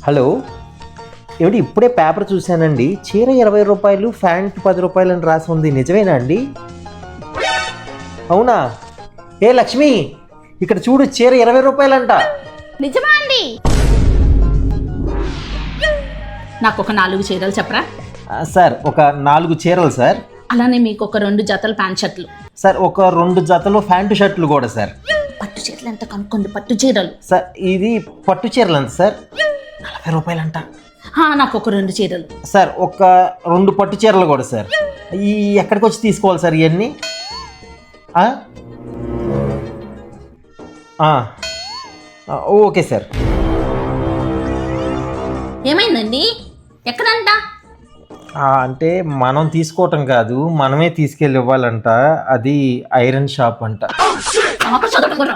Hello, ఏమిటి ఇప్పుడే paper చూశానండి, చీర 20 రూపాయలు, ప్యాంట్ 10 రూపాయలు అని రాసి ఉంది, నిజమేనా అండి? అవునా? ఏ లక్ష్మి, ఇక్కడ చూడు, చీర 20 రూపాయలంట. నిజమా అండి? నాకు ఒక 4 చీరలు చెప్పరా? సార్ ఒక 4 చీరలు సార్. అలానే మీకు ఒక 2 జతలు ప్యాంట్ షర్ట్లు. సార్ ఒక 2 జతలు ప్యాంటు షర్ట్లు కూడా సార్. పట్టు చీరలు ఎంత కనుక్కోండి, పట్టు చీరలు. సార్ ఇది పట్టు చీరలు ఎంత సార్? 40 రూపాయలంట. నాకు ఒక 2 చీరలు. సార్ ఒక 2 పట్టు చీరలు కూడా సార్. ఈ ఎక్కడికి వచ్చి తీసుకోవాలి సార్ ఇవన్నీ? Okay sir. ఏమైందండి? ఎక్కడంట? అంటే మనం తీసుకోవటం కాదు, మనమే తీసుకెళ్ళి ఇవ్వాలంట. అది ఐరన్ షాప్ అంట. చదవడం కూడా